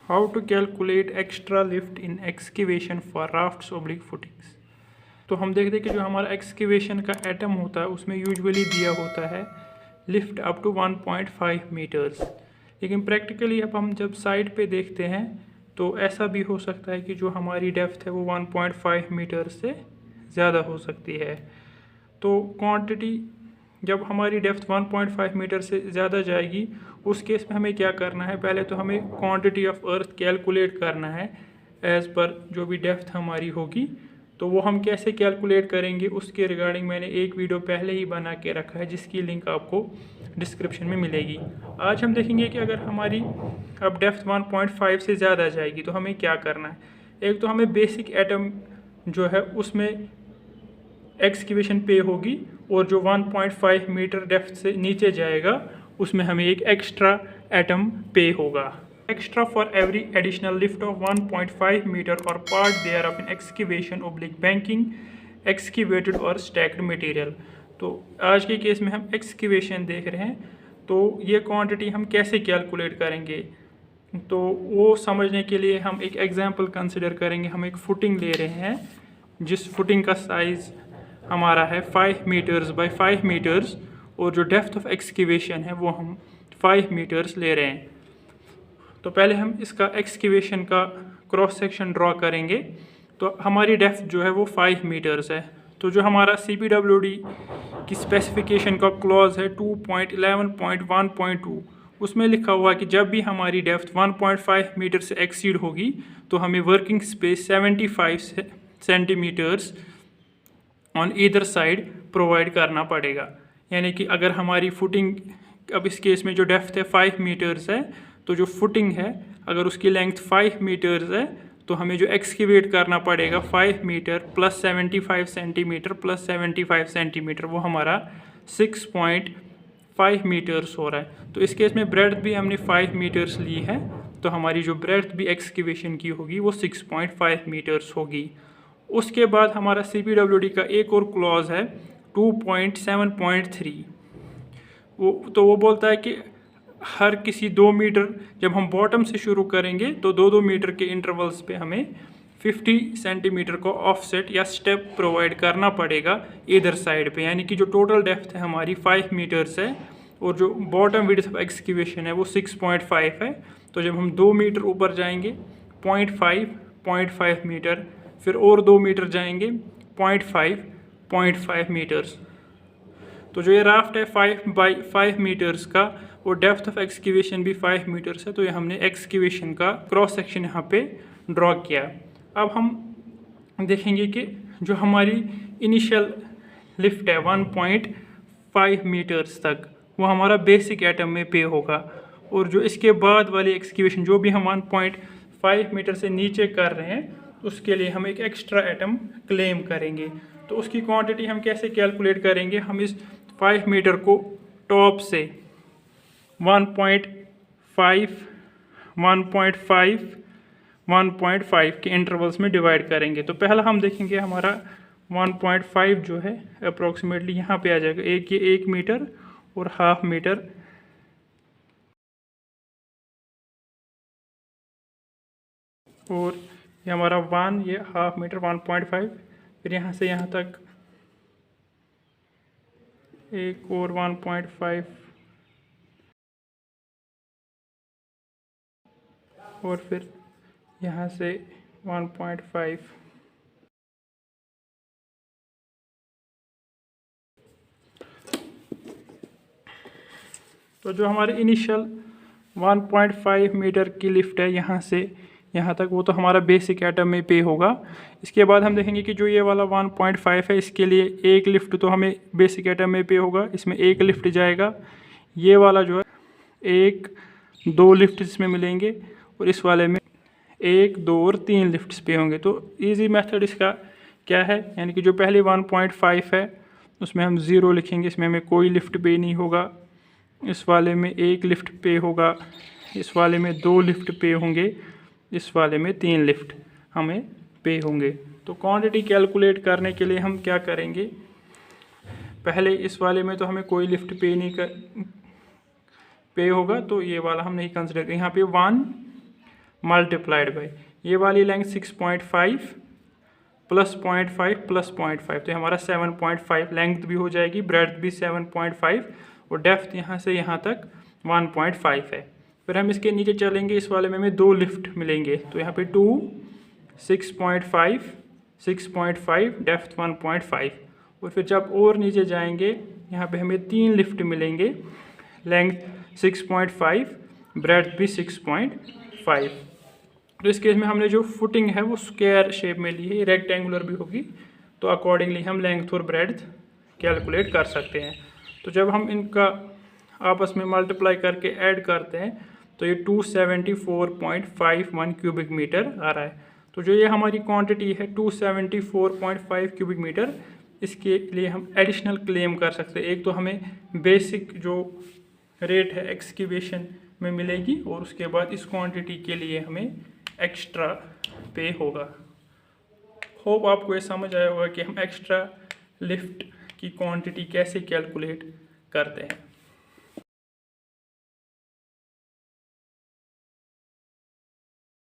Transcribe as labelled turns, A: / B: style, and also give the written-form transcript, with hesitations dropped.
A: How to calculate extra lift in excavation for rafts oblique footings. तो हम देखते हैं कि जो हमारा एक्सकेवेशन का एटम होता है उसमें यूजुअली दिया होता है लिफ्ट अप टू 1.5 मीटर्स, लेकिन प्रैक्टिकली अब हम जब साइड पे देखते हैं तो ऐसा भी हो सकता है कि जो हमारी डेप्थ है वो 1.5 मीटर से ज़्यादा हो सकती है। तो क्वांटिटी जब हमारी डेप्थ 1.5 मीटर से ज़्यादा जाएगी उस केस में हमें क्या करना है, पहले तो हमें क्वांटिटी ऑफ अर्थ कैलकुलेट करना है एज़ पर जो भी डेप्थ हमारी होगी। तो वो हम कैसे कैलकुलेट करेंगे उसके रिगार्डिंग मैंने एक वीडियो पहले ही बना के रखा है जिसकी लिंक आपको डिस्क्रिप्शन में मिलेगी। आज हम देखेंगे कि अगर हमारी अब डेप्थ 1.5 से ज़्यादा जाएगी तो हमें क्या करना है। एक तो हमें बेसिक एटम जो है उसमें एक्सकेवेशन पे होगी और जो 1.5 मीटर डेप्थ से नीचे जाएगा उसमें हमें एक एक्स्ट्रा एटम पे होगा। Extra for every additional lift of 1.5 metre और part thereof an excavation oblique banking excavated और स्टैक्ड मटेरियल। तो आज के केस में हम एक्सकेवेशन देख रहे हैं, तो ये क्वांटिटी हम कैसे कैलकुलेट करेंगे, तो वो समझने के लिए हम एक एग्जांपल कंसिडर करेंगे। हम एक फुटिंग ले रहे हैं जिस फुटिंग का साइज़ हमारा है 5 मीटर्स बाय 5 मीटर्स और जो डेप्थ ऑफ एक्सकेवेशन है वो हम 5 मीटर्स ले रहे हैं। तो पहले हम इसका एक्सकेवेशन का क्रॉस सेक्शन ड्रॉ करेंगे। तो हमारी डेप्थ जो है वो 5 मीटर्स है। तो जो हमारा CPWD की स्पेसिफिकेशन का क्लॉज है 2.11.1.2 उसमें लिखा हुआ है कि जब भी हमारी डेप्थ 1.5 मीटर से एक्सीड होगी तो हमें working space 75 centimetres on either side provide करना पड़ेगा। यानी कि अगर हमारी फुटिंग अब इस केस में जो डेप्थ है 5 मीटर्स है, तो जो फुटिंग है अगर उसकी लेंथ 5 मीटर्स है तो हमें जो एक्सकेवेट करना पड़ेगा 5 metre plus 75 centimetre plus 75 centimetre, वो हमारा 6.5 मीटर्स हो रहा है। तो इस केस में ब्रेड्थ भी हमने 5 मीटर्स ली है, तो हमारी जो ब्रेड्थ भी एक्सकेवेशन की होगी वो 6.5 मीटर्स होगी। उसके बाद हमारा CPWD का एक और क्लॉज है 2.7.3। वो बोलता है कि हर किसी 2 मीटर जब हम बॉटम से शुरू करेंगे तो 2-2 मीटर के इंटरवल्स पे हमें 50 सेंटीमीटर को ऑफसेट या स्टेप प्रोवाइड करना पड़ेगा इधर साइड पे। यानी कि जो टोटल डेप्थ है हमारी 5 मीटर्स है और जो बॉटम विड्थ ऑफ एक्सकेवेशन है वो 6.5 है। तो जब हम 2 मीटर ऊपर जाएंगे 0.5 मीटर, फिर और 2 मीटर जाएंगे 0.5 मीटर्स। तो जो ये राफ्ट है 5 बाई 5 मीटर्स का और डेप्थ ऑफ एक्सकेवेशन भी 5 मीटर्स है। तो ये हमने एक्सकेवेशन का क्रॉस सेक्शन यहाँ पे ड्रॉ किया। अब हम देखेंगे कि जो हमारी इनिशियल लिफ्ट है 1.5 मीटर्स तक वो हमारा बेसिक एटम में पे होगा, और जो इसके बाद वाली एक्सकेवेशन जो भी हम 1.5 मीटर से नीचे कर रहे हैं उसके लिए हम एक एक्स्ट्रा एटम क्लेम करेंगे। तो उसकी क्वांटिटी हम कैसे कैलकुलेट करेंगे, हम इस 5 मीटर को टॉप से 1.5, 1.5 के इंटरवल्स में डिवाइड करेंगे। तो पहला हम देखेंगे हमारा 1.5 जो है अप्रोक्सीमेटली यहाँ पे आ जाएगा, ये 1 मीटर और हाफ मीटर, और ये हमारा 1, ये हाफ मीटर 1.5, फिर यहाँ से यहाँ तक एक और 1.5 और फिर यहाँ से 1.5। तो जो हमारे इनिशियल 1.5 मीटर की लिफ्ट है यहाँ से यहाँ तक, वो तो हमारा बेसिक एटम में पे होगा। इसके बाद हम देखेंगे कि जो ये वाला 1.5 है इसके लिए एक लिफ्ट तो हमें बेसिक एटम में पे होगा, इसमें एक लिफ्ट जाएगा। ये वाला जो है 1, 2 लिफ्ट इसमें मिलेंगे और इस वाले में 1, 2 और 3 लिफ्ट्स पे होंगे। तो इजी मेथड इसका क्या है, यानी कि जो पहले 1.5 है उसमें हम 0 लिखेंगे, इसमें हमें कोई लिफ्ट पे नहीं होगा। इस वाले में 1 लिफ्ट पे होगा, इस वाले में 2 लिफ्ट पे होंगे, इस वाले में 3 लिफ्ट हमें पे होंगे। तो क्वांटिटी कैलकुलेट करने के लिए हम क्या करेंगे, पहले इस वाले में तो हमें कोई लिफ्ट पे होगा, तो ये वाला हम नहीं कंसिडर करेंगे। यहाँ पे 1, मल्टीप्लाइड बाई ये वाली लेंथ 6.5 प्लस 0.5 प्लस 0.5, तो हमारा 7.5 लेंथ भी हो जाएगी, ब्रेड्थ भी 7.5 और डेप्थ यहाँ से यहाँ तक 1.5 है। फिर हम इसके नीचे चलेंगे, इस वाले में हमें 2 लिफ्ट मिलेंगे, तो यहाँ पे 2, 6.5, 6.5, डेप्थ 1.5। और फिर जब और नीचे जाएंगे यहाँ पे हमें 3 लिफ्ट मिलेंगे, लेंथ 6.5, ब्रेड्थ भी 6.5। तो इस केस में हमने जो फुटिंग है वो स्क्वायर शेप में ली है, रेक्टेंगुलर भी होगी, तो अकॉर्डिंगली हम लेंथ और ब्रेड्थ कैलकुलेट कर सकते हैं। तो जब हम इनका आपस में मल्टीप्लाई करके ऐड करते हैं तो ये 274.51 क्यूबिक मीटर आ रहा है। तो जो ये हमारी क्वांटिटी है 274.5 क्यूबिक मीटर, इसके लिए हम एडिशनल क्लेम कर सकते हैं। एक तो हमें बेसिक जो रेट है एक्सकेवेशन में मिलेगी और उसके बाद इस क्वांटिटी के लिए हमें एक्स्ट्रा पे होगा। होप आपको ये समझ आया होगा कि हम एक्स्ट्रा लिफ्ट की क्वांटिटी कैसे कैलकुलेट करते हैं।